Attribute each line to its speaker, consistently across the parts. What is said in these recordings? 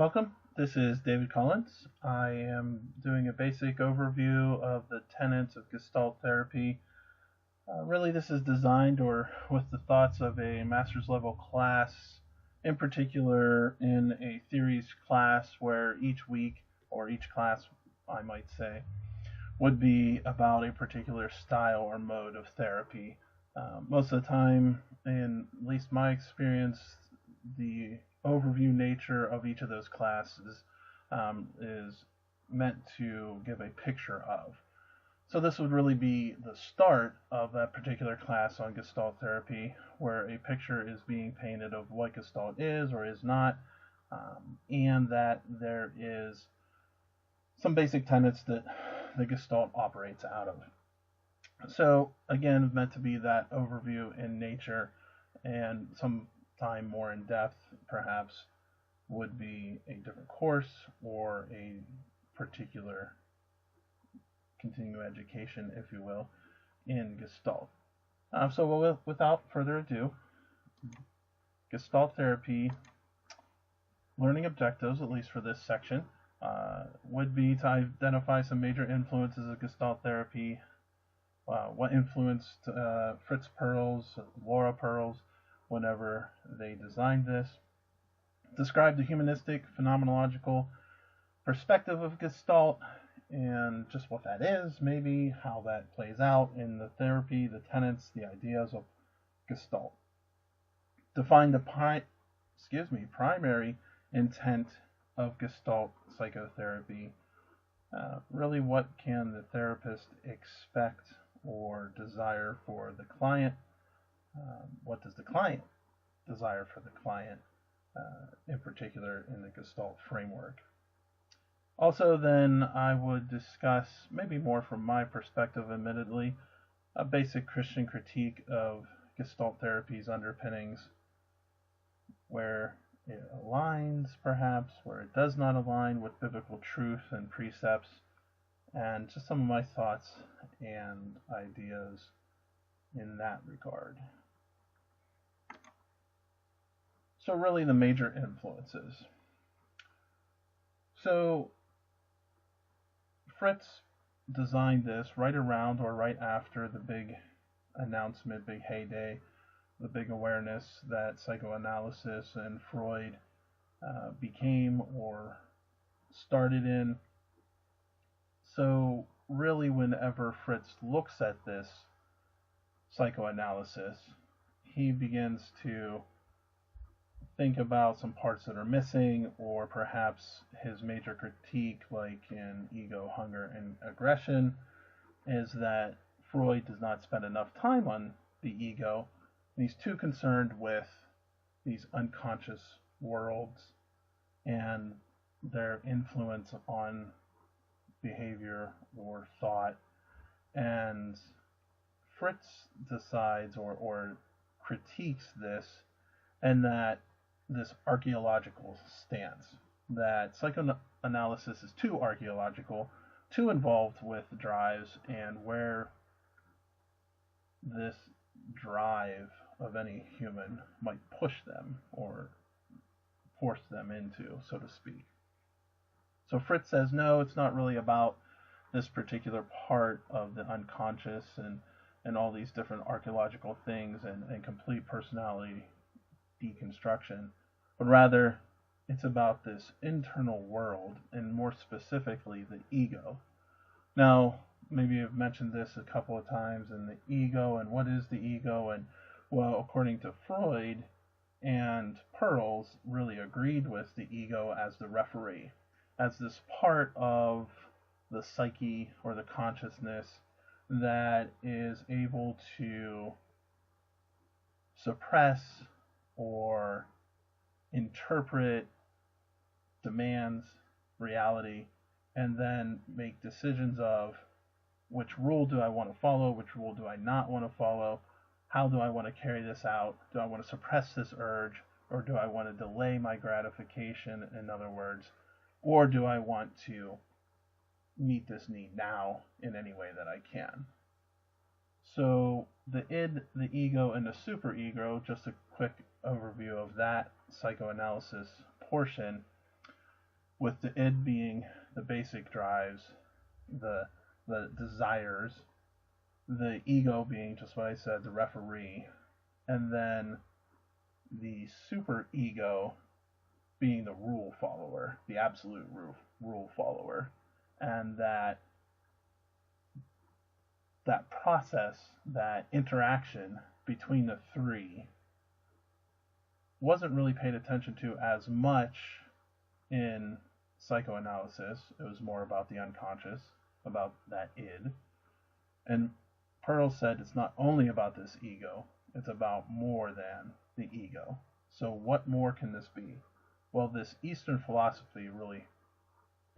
Speaker 1: Welcome. This is David Collins. I am doing a basic overview of the tenets of Gestalt Therapy. Really, this is designed or with the thoughts of a master's level class, in particular in a theories class where each week, or each class, I might say, would be about a particular style or mode of therapy. Most of the time, in at least my experience, the overview nature of each of those classes is meant to give a picture of. So this would really be the start of that particular class on Gestalt Therapy, where a picture is being painted of what Gestalt is or is not, and that there is some basic tenets that the Gestalt operates out of. So again, meant to be that overview in nature, and some time more in depth perhaps would be a different course or a particular continuing education, if you will, in Gestalt. So without further ado, Gestalt Therapy learning objectives, at least for this section, would be to identify some major influences of Gestalt Therapy, what influenced Fritz Perls, Laura Perls, whenever they designed this. Describe the humanistic, phenomenological perspective of Gestalt, and just what that is, maybe how that plays out in the therapy, the tenets, the ideas of Gestalt. Define the primary intent of Gestalt psychotherapy. Really, what can the therapist expect or desire for the client? What does the client desire for the client, in particular in the Gestalt framework? Also, then I would discuss, maybe more from my perspective, admittedly, a basic Christian critique of Gestalt therapy's underpinnings, where it aligns, perhaps, where it does not align with biblical truth and precepts, and just some of my thoughts and ideas in that regard. So really the major influences. So Fritz designed this right around or right after the big announcement, big heyday, the big awareness that psychoanalysis and Freud became or started in. So really, whenever Fritz looks at this psychoanalysis, he begins to think about some parts that are missing, or perhaps his major critique, like in Ego, Hunger, and Aggression, is that Freud does not spend enough time on the ego, and he's too concerned with these unconscious worlds and their influence on behavior or thought. And Fritz decides or critiques this, and that this archaeological stance, that psychoanalysis is too archaeological, too involved with drives, and where this drive of any human might push them or force them into, so to speak. So Fritz says, no, it's not really about this particular part of the unconscious and all these different archaeological things and complete personality deconstruction, but rather it's about this internal world, and more specifically the ego. Now, maybe I've mentioned this a couple of times, in the ego, and what is the ego, and well, according to Freud and Perls, really agreed with the ego as the referee, as this part of the psyche or the consciousness that is able to suppress or interpret demands, reality, and then make decisions of which rule do I want to follow, which rule do I not want to follow, how do I want to carry this out, do I want to suppress this urge, or do I want to delay my gratification, in other words, or do I want to meet this need now in any way that I can. So the id, the ego, and the superego, just a quick overview of that psychoanalysis portion, with the id being the basic drives, the desires, the ego being just what I said, the referee, and then the super ego being the rule follower, the absolute rule follower, and that process, that interaction between the three wasn't really paid attention to as much in psychoanalysis. It was more about the unconscious, about that id. And Pearl said it's not only about this ego, it's about more than the ego. So what more can this be? Well, this Eastern philosophy really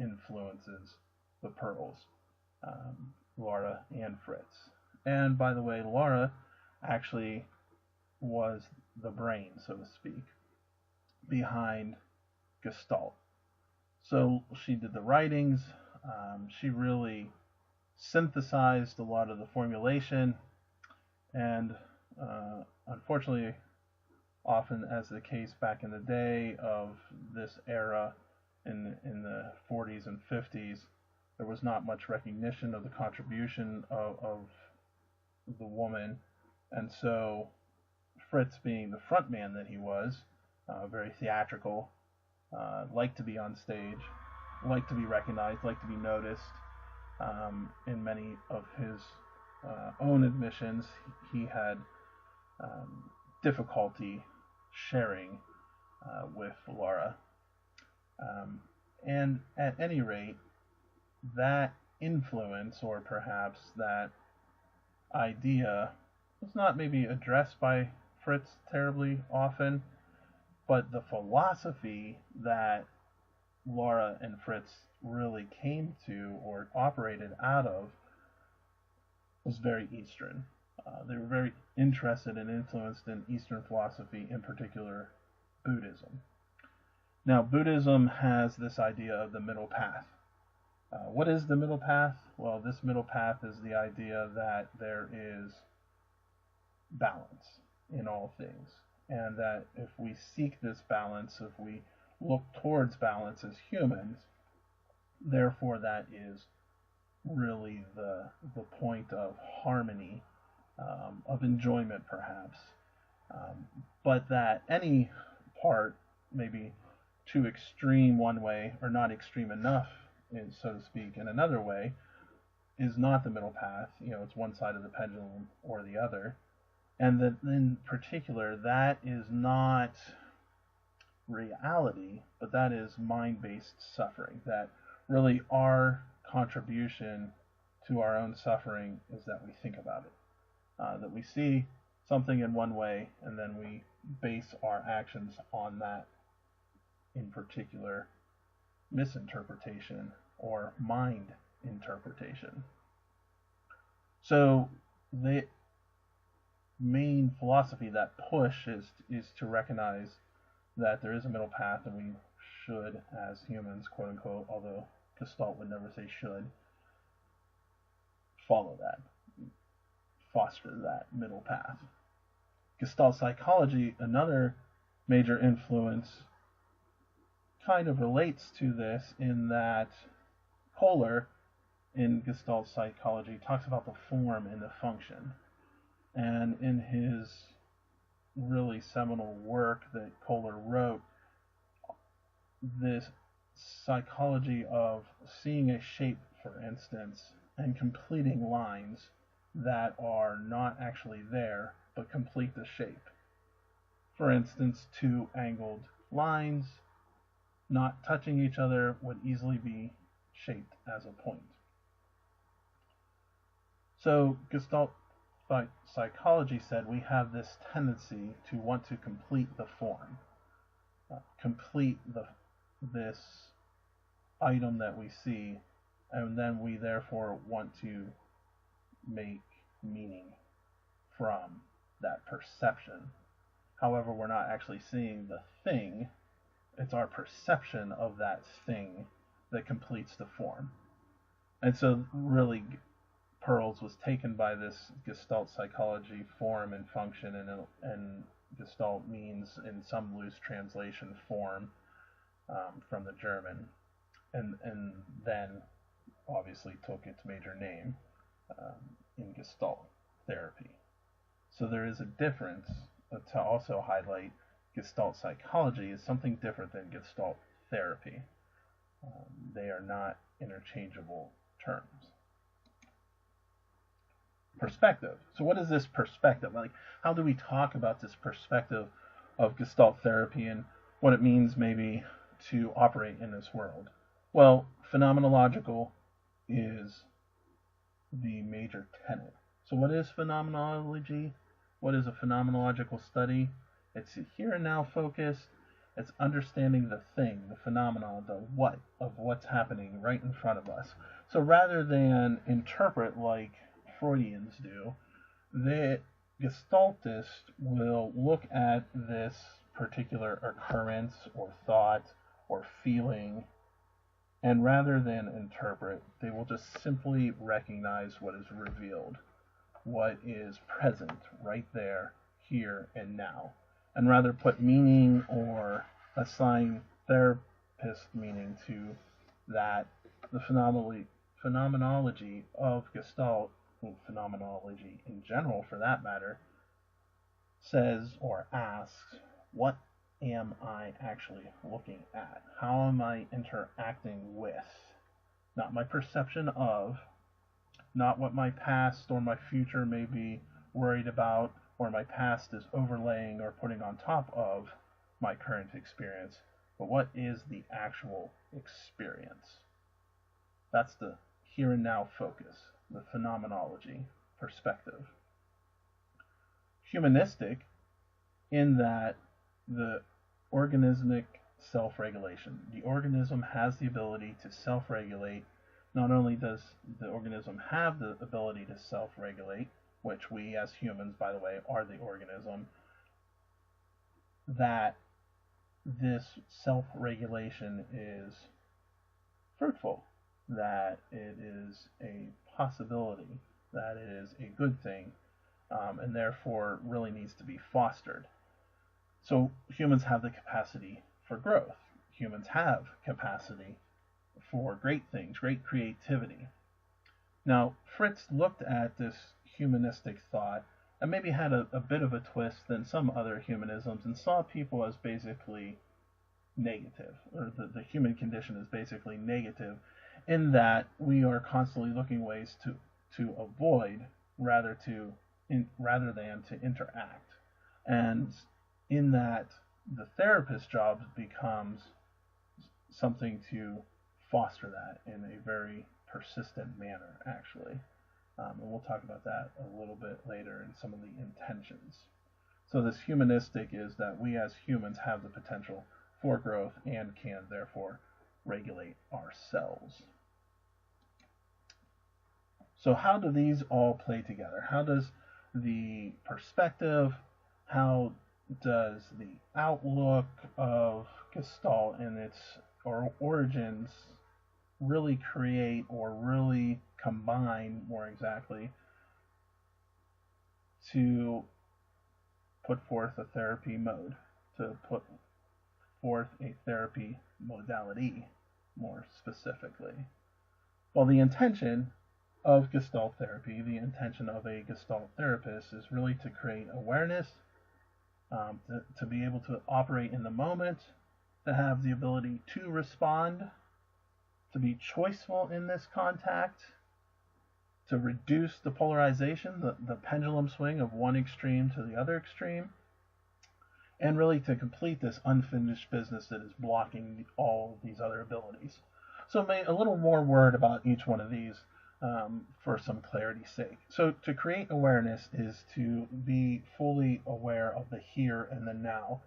Speaker 1: influences the Pearls, Laura and Fritz. And by the way, Laura actually was the brain, so to speak, behind Gestalt. So she did the writings. She really synthesized a lot of the formulation, and unfortunately, often as the case back in the day of this era in the 40s and 50s, there was not much recognition of the contribution of the woman, and so Fritz, being the front man that he was, very theatrical, liked to be on stage, liked to be recognized, liked to be noticed. In many of his own admissions, he had difficulty sharing with Laura. And at any rate, that influence, or perhaps that idea, was not maybe addressed by Fritz terribly often, but the philosophy that Laura and Fritz really came to or operated out of was very Eastern. They were very interested and influenced in Eastern philosophy, in particular Buddhism. Now, Buddhism has this idea of the middle path. What is the middle path? Well, this middle path is the idea that there is balance in all things, and that if we seek this balance, if we look towards balance as humans, therefore that is really the point of harmony, of enjoyment perhaps, but that any part may be too extreme one way or not extreme enough, so to speak, in another way, is not the middle path. It's one side of the pendulum or the other. And that in particular, that is not reality, but that is mind-based suffering. That really our contribution to our own suffering is that we think about it. That we see something in one way, and then we base our actions on that in particular misinterpretation or mind interpretation. So the main philosophy, that push, is to recognize that there is a middle path, and we should, as humans, quote unquote, although Gestalt would never say should, follow that, foster that middle path. Gestalt psychology, another major influence, kind of relates to this in that Kohler, in Gestalt psychology, talks about the form and the function. And in his really seminal work that Kohler wrote, this psychology of seeing a shape, for instance, and completing lines that are not actually there, but complete the shape. For instance, two angled lines not touching each other would easily be shaped as a point. So Gestalt psychology said we have this tendency to want to complete the form, complete this item that we see, and then we therefore want to make meaning from that perception. However, we're not actually seeing the thing. It's our perception of that thing that completes the form. And so really Pearls was taken by this Gestalt psychology, form and function, and Gestalt means, in some loose translation, form, from the German. and then obviously took its major name in Gestalt Therapy. So there is a difference to also highlight. Gestalt psychology is something different than Gestalt therapy. They are not interchangeable terms. Perspective. So what is this perspective? Like, how do we talk about this perspective of Gestalt therapy and what it means maybe to operate in this world? Well, phenomenological is the major tenet. So what is phenomenology? What is a phenomenological study? It's a here and now focus. It's understanding the thing, the phenomenon, the what of what's happening right in front of us. So rather than interpret like Freudians do, the Gestaltist will look at this particular occurrence or thought or feeling, and rather than interpret, they will just simply recognize what is revealed, what is present right there, here and now, and rather put meaning or assign therapist meaning to that. The phenomenology of Gestalt, phenomenology in general for that matter, says or asks, what am I actually looking at? How am I interacting with? Not my perception of, not what my past or my future may be worried about, or my past is overlaying or putting on top of my current experience, but what is the actual experience? That's the here and now focus, the phenomenology perspective. Humanistic, in that the organismic self-regulation. The organism has the ability to self-regulate. Not only does the organism have the ability to self-regulate, which we as humans, by the way, are the organism, that this self-regulation is fruitful, that it is a possibility, that it is a good thing, and therefore really needs to be fostered. So humans have the capacity for growth. Humans have capacity for great things, great creativity. Now, Fritz looked at this humanistic thought and maybe had a bit of a twist than some other humanisms and saw people as basically negative, or the human condition is basically negative, in that we are constantly looking ways to avoid rather than to interact. And in that, the therapist's job becomes something to foster that in a very persistent manner, actually. And we'll talk about that a little bit later in some of the intentions. So this humanistic is that we as humans have the potential for growth and can therefore regulate ourselves. So how do these all play together? How does the perspective, how does the outlook of Gestalt and its origins really create or really combine, more exactly, to put forth a therapy mode, to put forth a therapy modality, more specifically? Well, the intention of Gestalt therapy, the intention of a Gestalt therapist, is really to create awareness, to be able to operate in the moment, to have the ability to respond, to be choiceful in this contact, to reduce the polarization, the pendulum swing of one extreme to the other extreme, and really to complete this unfinished business that is blocking all of these other abilities. So a little more word about each one of these for some clarity's sake. So to create awareness is to be fully aware of the here and the now,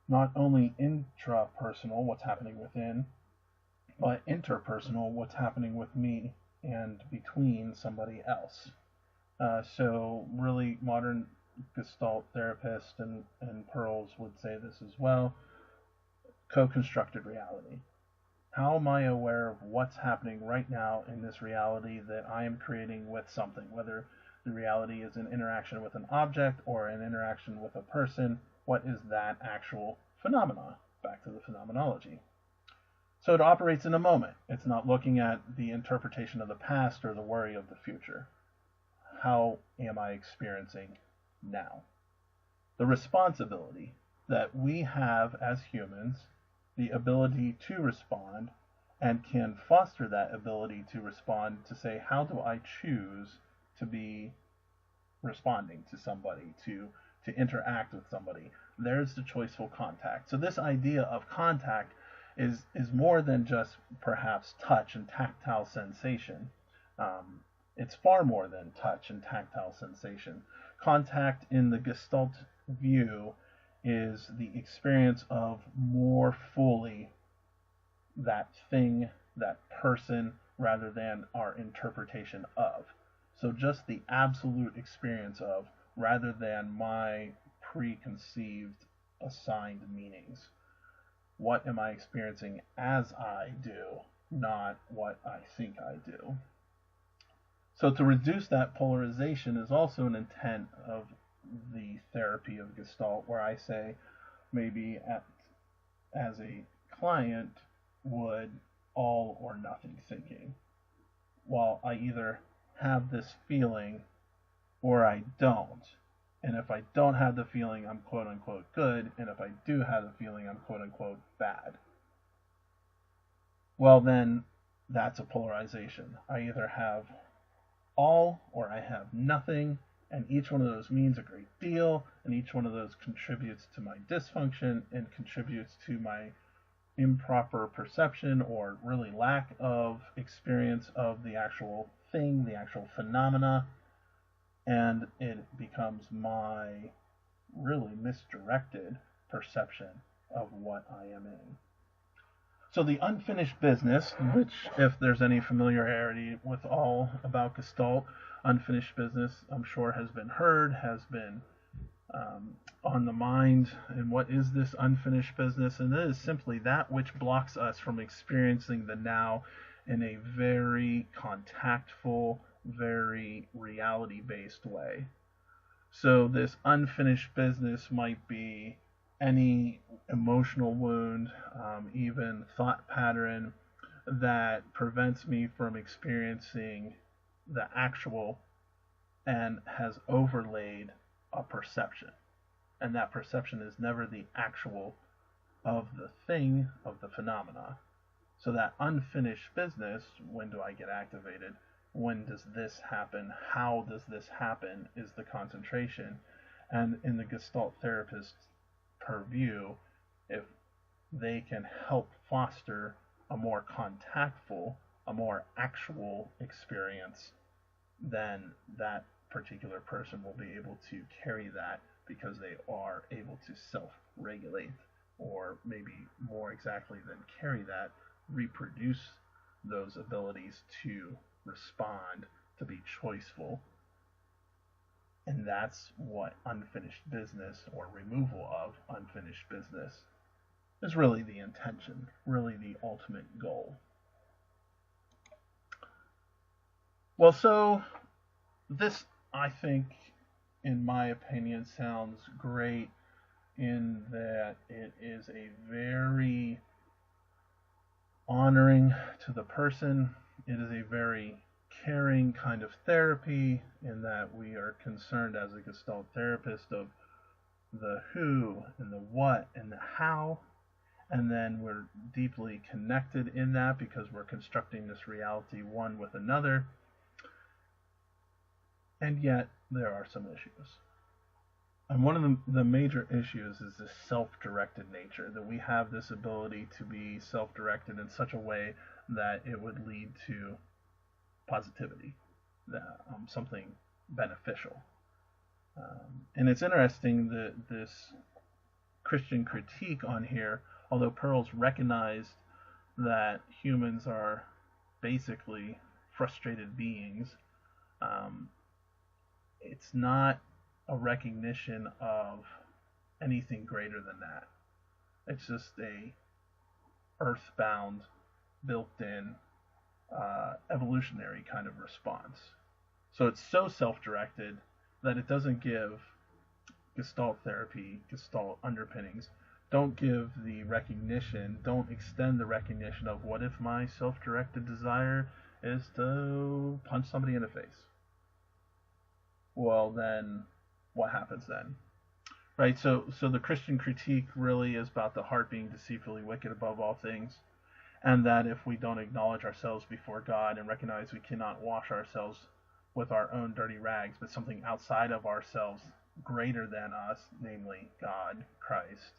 Speaker 1: not only intrapersonal, what's happening within, but interpersonal, what's happening with me and between somebody else. So really modern Gestalt therapists and Pearls would say this as well: co-constructed reality. How am I aware of what's happening right now in this reality that I am creating with something, whether the reality is an interaction with an object or an interaction with a person? What is that actual phenomena? Back to the phenomenology. So it operates in a moment. It's not looking at the interpretation of the past or the worry of the future. How am I experiencing now? The responsibility that we have as humans, the ability to respond, and can foster that ability to respond to say, how do I choose to be responding to somebody, to interact with somebody? There's the choiceful contact. So this idea of contact is more than just perhaps touch and tactile sensation. It's far more than touch and tactile sensation. Contact in the Gestalt view is the experience of more fully that thing, that person, rather than our interpretation of. So just the absolute experience of, rather than my preconceived assigned meanings. What am I experiencing as I do, not what I think I do? So to reduce that polarization is also an intent of the therapy of Gestalt, where I say maybe as a client would all or nothing thinking. Well, I either have this feeling or I don't. And if I don't have the feeling, I'm quote unquote good. And if I do have the feeling, I'm quote unquote bad. Well, then that's a polarization. I either have all or I have nothing. And each one of those means a great deal. And each one of those contributes to my dysfunction and contributes to my improper perception or really lack of experience of the actual thing, the actual phenomena. And it becomes my really misdirected perception of what I am in. So the unfinished business, which if there's any familiarity with all about Gestalt, unfinished business I'm sure has been heard, has been on the mind. And what is this unfinished business? And it is simply that which blocks us from experiencing the now in a very contactful, very reality-based way. So this unfinished business might be any emotional wound, even thought pattern that prevents me from experiencing the actual and has overlaid a perception. And that perception is never the actual of the thing, of the phenomena. So that unfinished business, when do I get activated? When does this happen? How does this happen? Is the concentration. And in the Gestalt therapist's purview, if they can help foster a more contactful, a more actual experience, then that particular person will be able to carry that because they are able to self-regulate, or maybe more exactly than carry that, reproduce those abilities to respond, to be choiceful. And that's what unfinished business, or removal of unfinished business, is really the intention, really the ultimate goal. Well, so this, I think, in my opinion, sounds great in that it is a very honoring to the person. It is a very caring kind of therapy in that we are concerned as a Gestalt therapist of the who and the what and the how, and then we're deeply connected in that because we're constructing this reality one with another. And yet there are some issues. And one of the major issues is this self-directed nature, that we have this ability to be self-directed in such a way that it would lead to positivity, something beneficial. And it's interesting that this Christian critique on here, although Pearl's recognized that humans are basically frustrated beings, it's not a recognition of anything greater than that. It's just a earthbound, built-in, evolutionary kind of response. So it's so self-directed that it doesn't give Gestalt therapy, Gestalt underpinnings Don't give the recognition, don't extend the recognition of what if my self-directed desire is to punch somebody in the face. Well, then what happens then? Right? So the Christian critique really is about the heart being deceitfully wicked above all things, and that if we don't acknowledge ourselves before God and recognize we cannot wash ourselves with our own dirty rags, but something outside of ourselves greater than us, namely God, Christ,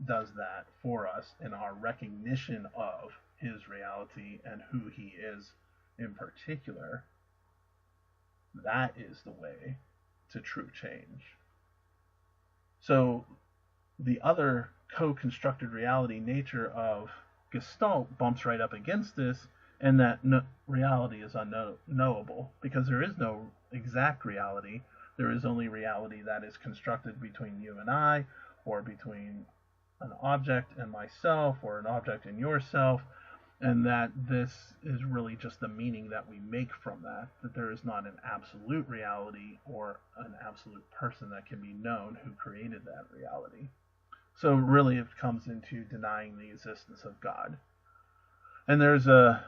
Speaker 1: does that for us in our recognition of his reality and who he is in particular, that is the way to true change. So the other co-constructed reality nature of Gestalt bumps right up against this, and that reality is unknowable, because there is no exact reality. There is only reality that is constructed between you and I, or between an object and myself, or an object and yourself, and that this is really just the meaning that we make from that there is not an absolute reality or an absolute person that can be known who created that reality. So really it comes into denying the existence of God. And there's a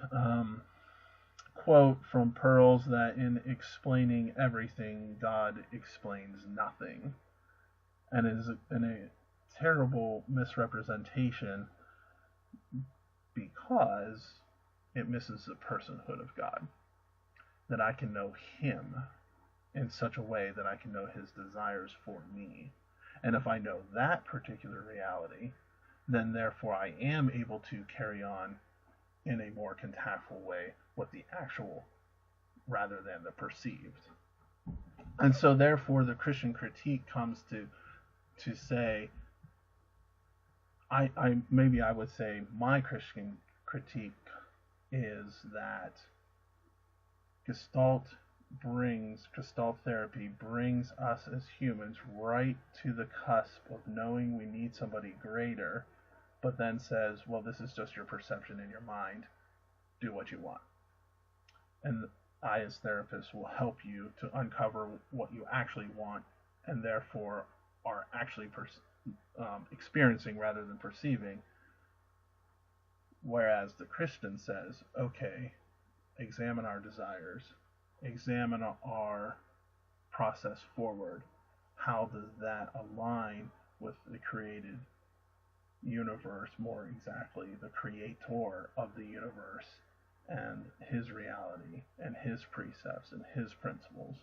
Speaker 1: quote from Pearls that in explaining everything, God explains nothing. And it is a terrible misrepresentation, because it misses the personhood of God. That I can know him in such a way that I can know his desires for me. And if I know that particular reality, then therefore I am able to carry on in a more contactful way with the actual rather than the perceived. And so therefore the Christian critique comes to say, maybe I would say my Christian critique is that Gestalt therapy brings us as humans right to the cusp of knowing we need somebody greater, but then says, well, this is just your perception in your mind. Do what you want. And I, as therapist, will help you to uncover what you actually want, and therefore are actually experiencing rather than perceiving. Whereas the Christian says, okay, examine our desires, examine our process forward. How does that align with the created universe, more exactly, the creator of the universe, and his reality, and his precepts, and his principles?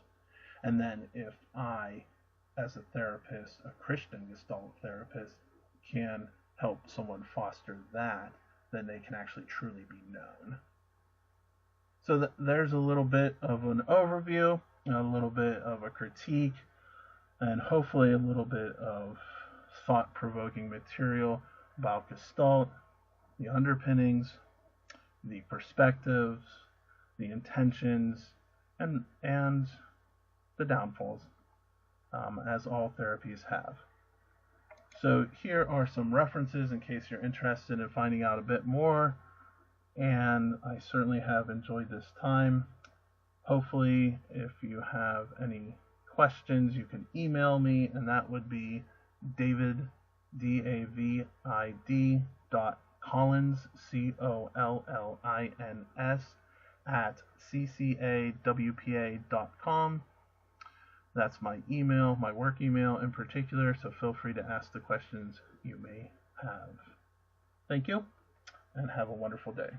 Speaker 1: And then if I, as a therapist, a Christian Gestalt therapist, can help someone foster that, then they can actually truly be known. So there's a little bit of an overview, a little bit of a critique, and hopefully a little bit of thought-provoking material about Gestalt, the underpinnings, the perspectives, the intentions, and the downfalls, as all therapies have. So here are some references in case you're interested in finding out a bit more, and I certainly have enjoyed this time. Hopefully, if you have any questions, you can email me, and that would be David, DAVID Collins, COLLINS, at ccawpa.com. That's my email, my work email in particular, so feel free to ask the questions you may have. Thank you, and have a wonderful day.